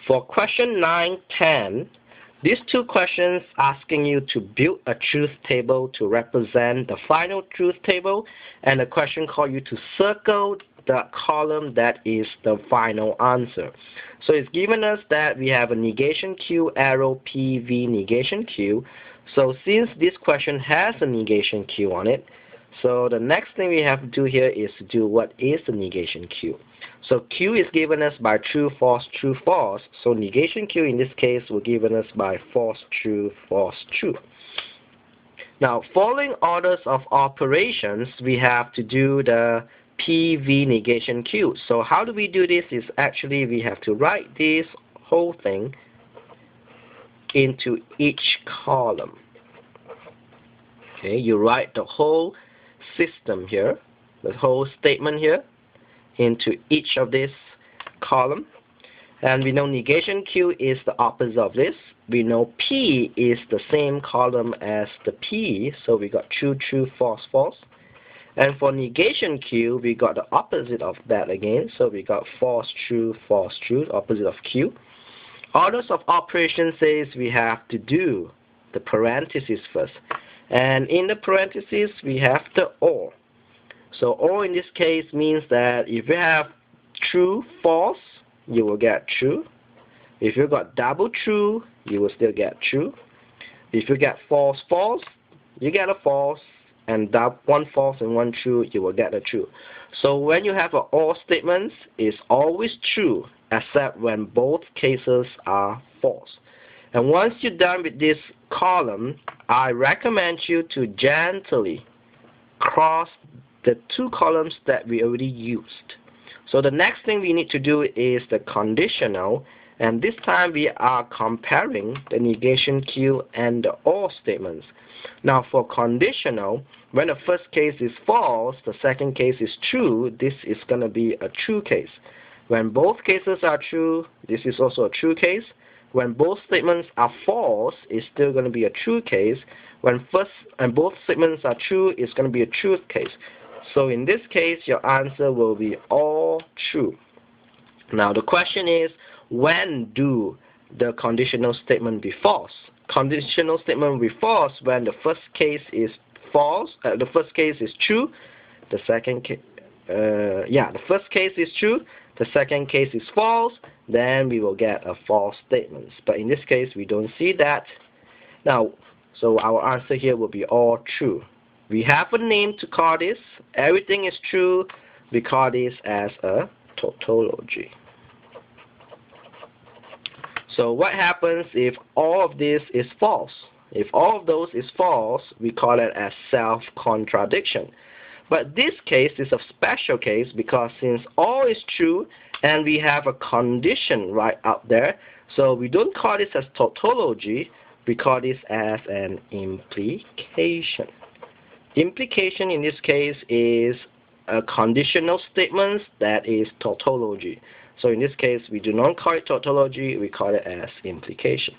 For question 9, 10, these two questions asking you to build a truth table to represent the final truth table, and the question call you to circle the column that is the final answer. So it's given us that we have a negation Q arrow PV negation Q. So since this question has a negation Q on it, so the next thing we have to do here is to do what is the negation Q. So Q is given us by true, false, true, false. So negation Q in this case will given us by false, true, false, true. Now, following orders of operations, we have to do the PV negation Q. So how do we do this? Is actually we have to write this whole thing into each column. Okay, you write the whole system here, the whole statement here, into each of this column. And we know negation Q is the opposite of this. We know P is the same column as the P, so we got true, true, false, false. And for negation Q, we got the opposite of that again, so we got false, true, opposite of Q. Orders of operation says we have to do the parentheses first. And in the parentheses, we have the OR. So OR in this case means that if you have true, false, you will get true. If you got double true, you will still get true. If you get false, false, you get a false. And one false and one true, you will get a true. So when you have an OR statement, it's always true, except when both cases are false. And once you're done with this column, I recommend you to gently cross the two columns that we already used. So the next thing we need to do is the conditional, and this time we are comparing the negation Q and the OR statements. Now for conditional, when the first case is false, the second case is true, this is going to be a true case. When both cases are true, this is also a true case. When both statements are false, it's still going to be a true case. When first and both statements are true, it's going to be a truth case. So in this case, your answer will be all true. Now the question is, when do the conditional statement be false? Conditional statement will be false when the first case is false. The first case is true. The second case, the first case is true. The second case is false. Then we will get a false statement. But in this case, we don't see that. Now, so our answer here will be all true. We have a name to call this. Everything is true. We call this as a tautology. So what happens if all of this is false? If all of those is false, we call it as self-contradiction. But this case is a special case because since all is true and we have a condition right out there, so we don't call this as tautology, we call this as an implication. Implication in this case is a conditional statement that is tautology. So in this case, we do not call it tautology, we call it as implication.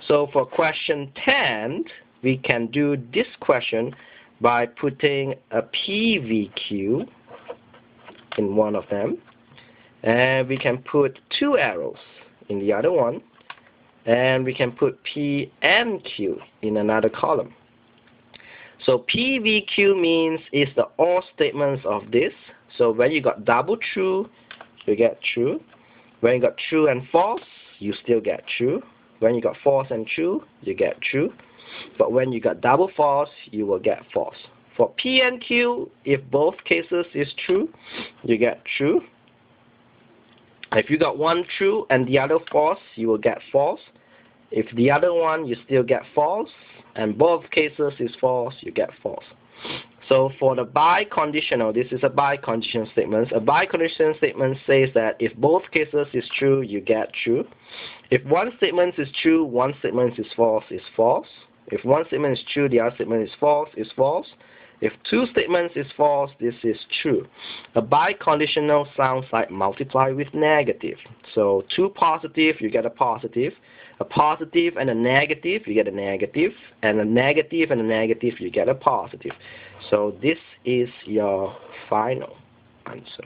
So for question 10, we can do this question by putting a PVQ in one of them. And we can put two arrows in the other one. And we can put PNQ in another column. So PVQ means it's the OR statements of this. So when you got double true, you get true. When you got true and false, you still get true. When you got false and true, you get true. But when you got double false, you will get false. For P and Q, if both cases is true, you get true. If you got one true and the other false, you will get false. If the other one, you still get false. And both cases is false, you get false. So for the biconditional, this is a biconditional statement. A biconditional statement says that if both cases is true, you get true. If one statement is true, one statement is false, is false. If one statement is true, the other statement is false, is false. If two statements is false, this is true. A biconditional sounds like multiply with negative. So two positive, you get a positive. A positive and a negative, you get a negative. And a negative and a negative, you get a positive. So this is your final answer.